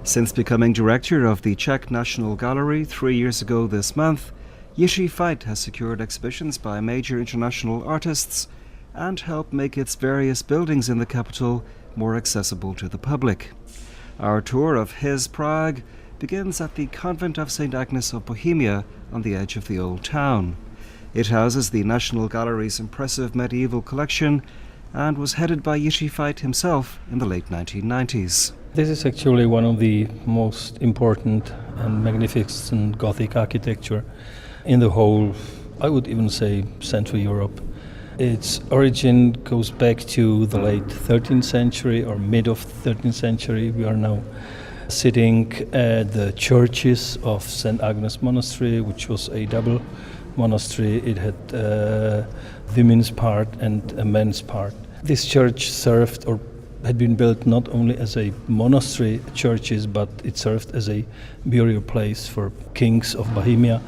Since becoming director of the Czech National Gallery 3 years ago this month, Jiří Fajt has secured exhibitions by major international artists and helped make its various buildings in the capital more accessible to the public. Our tour of his Prague begins at the Convent of St. Agnes of Bohemia on the edge of the old town. It houses the National Gallery's impressive medieval collection and was headed by Jiří Fajt himself in the late 1990s. This is actually one of the most important and magnificent Gothic architecture in the whole, I would even say, Central Europe. Its origin goes back to the late 13th century or mid of 13th century. We are now sitting at the churches of St. Agnes Monastery, which was a double monastery. It had a women's part and a men's part. This church served or had been built not only as a monastery churches, but it served as a burial place for kings of Bohemia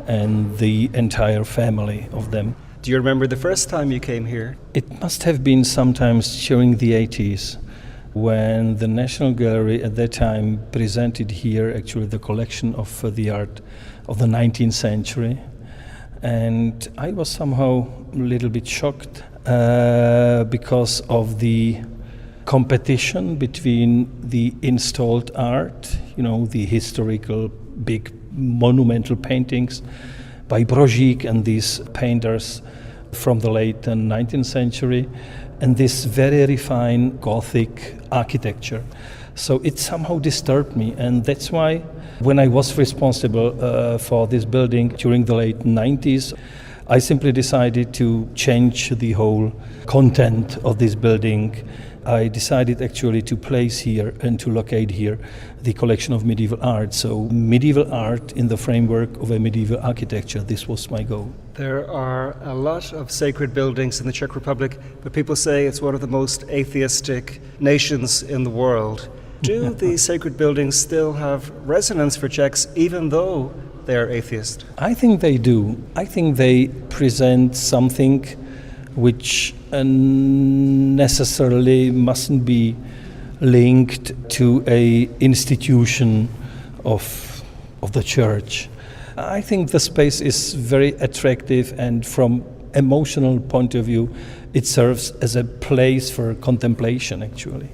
and the entire family of them. Do you remember the first time you came here? It must have been sometimes during the 80s when the National Gallery at that time presented here actually the collection of the art of the 19th century. And I was somehow a little bit shocked because of the competition between the installed art, the historical big monumental paintings by Brožík and these painters from the late 19th century, and this very refined Gothic architecture. So it somehow disturbed me, and that's why when I was responsible for this building during the late 90s, I simply decided to change the whole content of this building. I decided actually to place here and to locate here the collection of medieval art. So medieval art in the framework of a medieval architecture, this was my goal. There are a lot of sacred buildings in the Czech Republic, but people say it's one of the most atheistic nations in the world. Do these sacred buildings still have resonance for Czechs, even though they are atheist? I think they do. I think they present something which necessarily mustn't be linked to a institution of the church. I think the space is very attractive, and from emotional point of view, it serves as a place for contemplation, actually.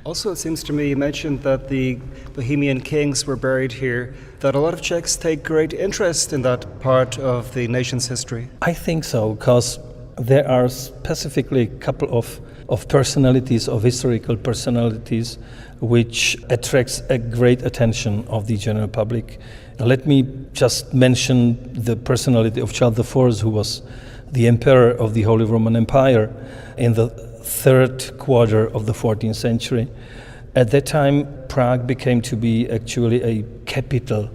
Also, it seems to me you mentioned that the Bohemian kings were buried here, that a lot of Czechs take great interest in that part of the nation's history. I think so, because there are specifically a couple of personalities, of historical personalities, which attracts a great attention of the general public. Let me just mention the personality of Charles IV, who was the emperor of the Holy Roman Empire in the third quarter of the 14th century. At that time, Prague became to be actually a capital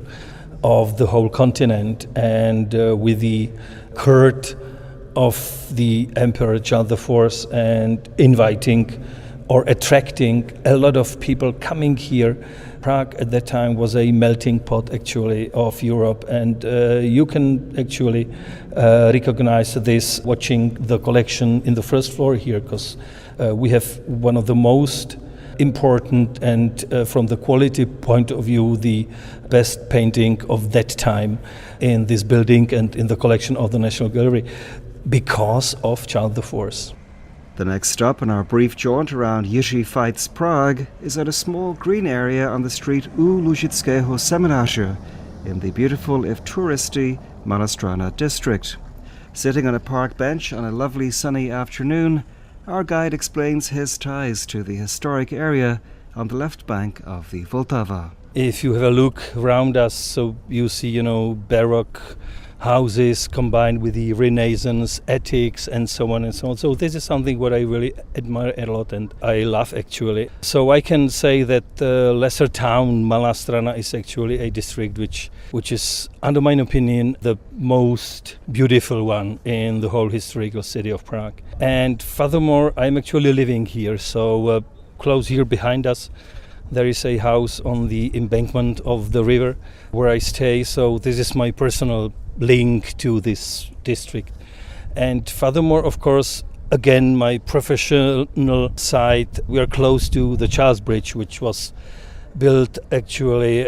of the whole continent, and with the court of the Emperor Charles IV and inviting or attracting a lot of people coming here. Prague at that time was a melting pot actually of Europe, and you can actually recognize this watching the collection in the first floor here, because we have one of the most important and from the quality point of view the best painting of that time in this building and in the collection of the National Gallery because of Charles IV. The next stop on our brief jaunt around Jiří Fajt's Prague is at a small green area on the street U Lužického Semináře in the beautiful, if touristy, Malá Strana district. Sitting on a park bench on a lovely sunny afternoon, our guide explains his ties to the historic area on the left bank of the Vltava. If you have a look around us, so you see, Baroque houses combined with the Renaissance attics and so on and so on. So this is something what I really admire a lot and I love actually. So I can say that the lesser town Malá Strana is actually a district which is, under my opinion, the most beautiful one in the whole historical city of Prague. And furthermore, I'm actually living here, so close here behind us there is a house on the embankment of the river where I stay, so this is my personal link to this district. And furthermore, of course, again, my professional side, we are close to the Charles Bridge, which was built actually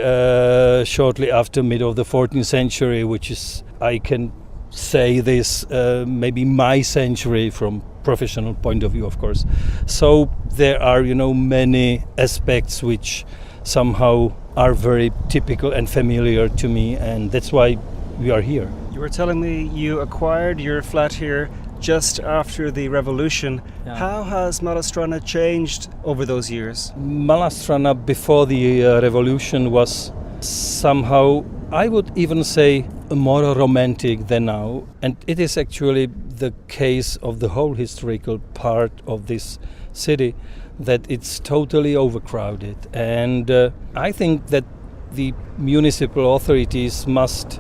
shortly after mid of the 14th century, which is, I can say this, maybe my century from professional point of view, of course. So there are, many aspects which somehow are very typical and familiar to me, and that's why we are here. You were telling me you acquired your flat here just after the revolution. Yeah. How has Malá Strana changed over those years? Malá Strana before the revolution was somehow, I would even say, more romantic than now. And it is actually the case of the whole historical part of this city, that it's totally overcrowded. And I think that the municipal authorities must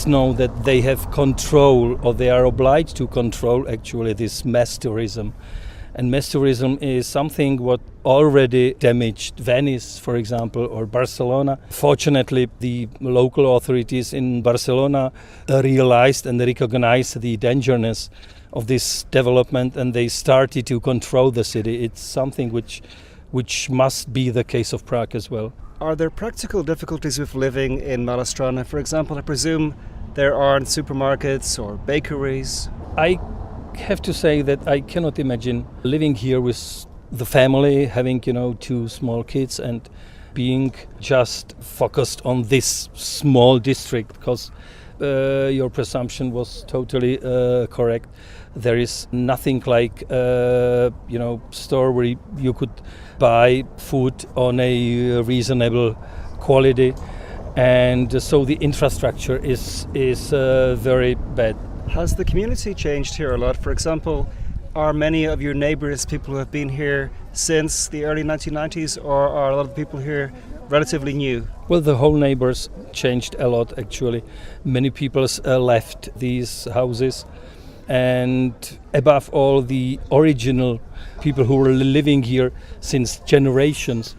know that they have control, or they are obliged to control actually this mass tourism. And mass tourism is something what already damaged Venice, for example, or Barcelona. Fortunately, the local authorities in Barcelona realized and recognized the dangerousness of this development, and they started to control the city. It's something which must be the case of Prague as well. Are there practical difficulties with living in Malá Strana? For example, I presume there aren't supermarkets or bakeries. I have to say that I cannot imagine living here with the family, having, two small kids, and being just focused on this small district, because your presumption was totally correct. There is nothing like, store where you could buy food on a reasonable quality, and so the infrastructure is very bad. Has the community changed here a lot? For example, are many of your neighbours people who have been here since the early 1990s, or are a lot of people here relatively new? Well, the whole neighbours changed a lot actually. Many people left these houses, and above all the original people who were living here since generations,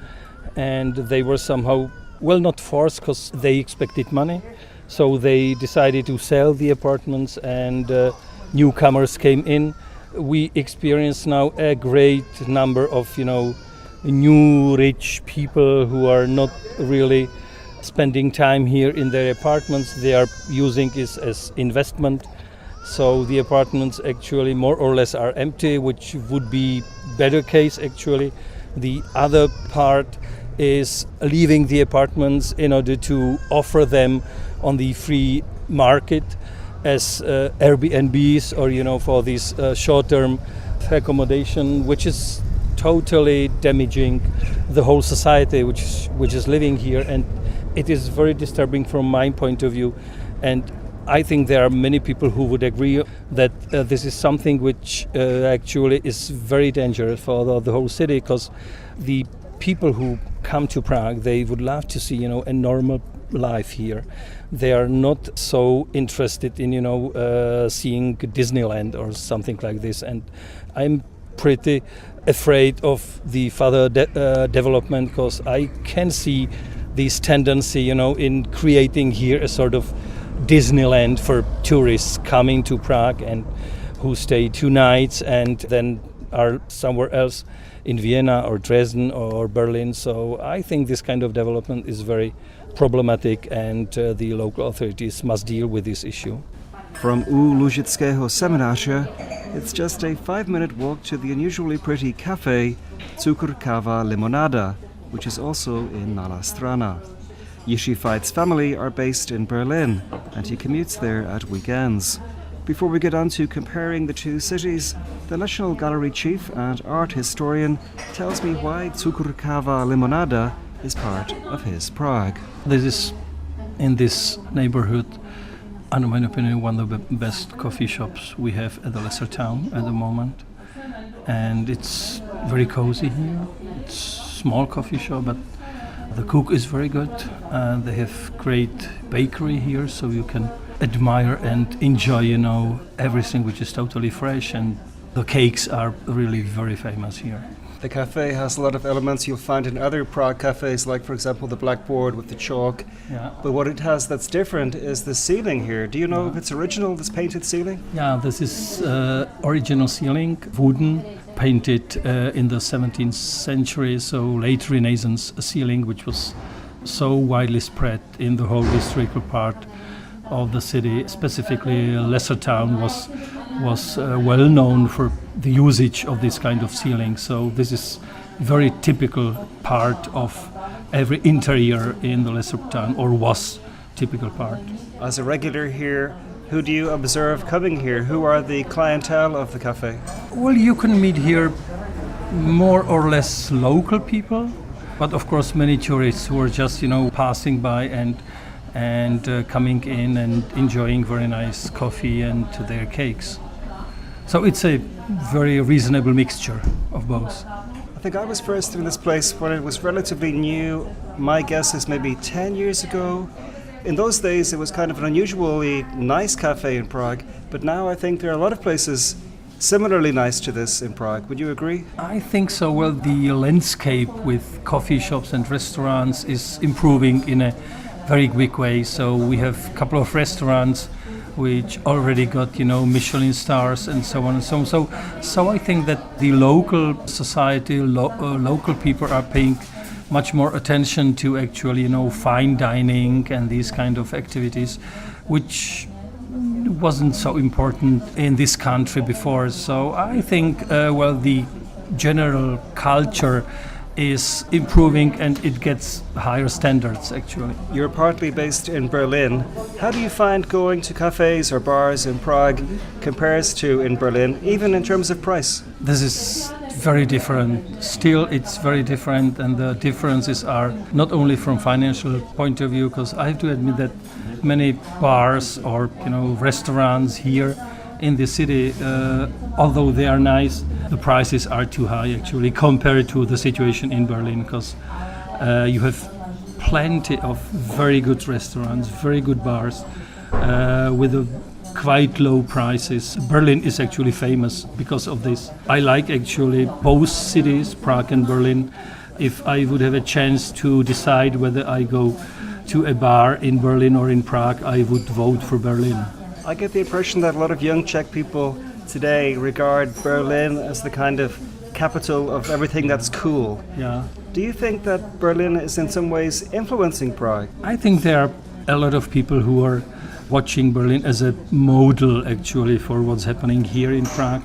and they were somehow, not forced, because they expected money. So they decided to sell the apartments, and newcomers came in. We experience now a great number of, new rich people who are not really spending time here in their apartments. They are using it as investment. So the apartments actually more or less are empty, which would be better case actually. The other part is leaving the apartments in order to offer them on the free market as Airbnbs, or for this short-term accommodation, which is totally damaging the whole society which is living here, and it is very disturbing from my point of view. And I think there are many people who would agree that this is something which actually is very dangerous for the whole city, because the people who come to Prague, they would love to see, a normal life here. They are not so interested in, seeing Disneyland or something like this. And I'm pretty afraid of the further development, because I can see this tendency, in creating here a sort of Disneyland for tourists coming to Prague and who stay 2 nights and then are somewhere else in Vienna or Dresden or Berlin. So I think this kind of development is very problematic, and the local authorities must deal with this issue. From U Lužického semináře, it's just a 5-minute walk to the unusually pretty café Cukr, Káva, Limonada, which is also in Malá Strana. Jiří Fajt's family are based in Berlin, and he commutes there at weekends. Before we get on to comparing the two cities, the National Gallery chief and art historian tells me why Cukr, Káva, Limonada is part of his Prague. This is, in this neighborhood, in my opinion, one of the best coffee shops we have at the lesser town at the moment. And it's very cozy here. It's a small coffee shop, but the cook is very good. They have great bakery here, so you can admire and enjoy, everything which is totally fresh, and the cakes are really very famous here. The cafe has a lot of elements you'll find in other Prague cafes, like, for example, the blackboard with the chalk. Yeah. But what it has that's different is the ceiling here. Do you know if it's original, this painted ceiling? Yeah, this is original ceiling, wooden, painted in the 17th century, so late Renaissance ceiling, which was so widely spread in the whole historical part of the city. Specifically, Lesser Town was well known for the usage of this kind of ceiling. So this is very typical part of every interior in the Lesser Town, or was typical part. As a regular here, who do you observe coming here? Who are the clientele of the cafe? Well, you can meet here more or less local people, but of course many tourists who are just, passing by and coming in and enjoying very nice coffee and their cakes. So it's a very reasonable mixture of both. I think I was first in this place when it was relatively new. My guess is maybe 10 years ago. In those days, it was kind of an unusually nice cafe in Prague, but now I think there are a lot of places similarly nice to this in Prague. Would you agree? I think so. Well, the landscape with coffee shops and restaurants is improving in a very quick way. So we have a couple of restaurants which already got, Michelin stars and so on and so on. So I think that the local society, local people are paying much more attention to actually, fine dining and these kind of activities, which wasn't so important in this country before. So I think, the general culture is improving and it gets higher standards, actually. You're partly based in Berlin. How do you find going to cafes or bars in Prague compares to in Berlin, even in terms of price? This is very different. Still, it's very different, and the differences are not only from financial point of view, because I have to admit that many bars or restaurants here in the city, although they are nice, the prices are too high actually compared to the situation in Berlin, because you have plenty of very good restaurants, very good bars with quite low prices. Berlin is actually famous because of this. I like actually both cities, Prague and Berlin. If I would have a chance to decide whether I go to a bar in Berlin or in Prague, I would vote for Berlin. I get the impression that a lot of young Czech people today regard Berlin as the kind of capital of everything that's cool. Yeah. Do you think that Berlin is in some ways influencing Prague? I think there are a lot of people who are watching Berlin as a model actually for what's happening here in Prague.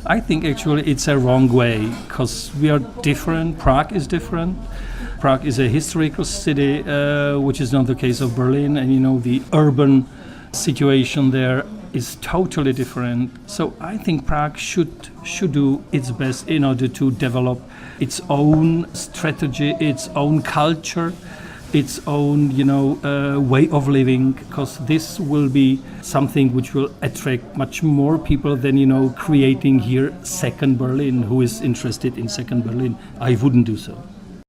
I think actually it's a wrong way, because we are different. Prague is different. Prague is a historical city, which is not the case of Berlin, and the urban situation there is totally different. So I think Prague should do its best in order to develop its own strategy, its own culture, its own way of living, because this will be something which will attract much more people than creating here second Berlin. Who is interested in second Berlin? I wouldn't do so.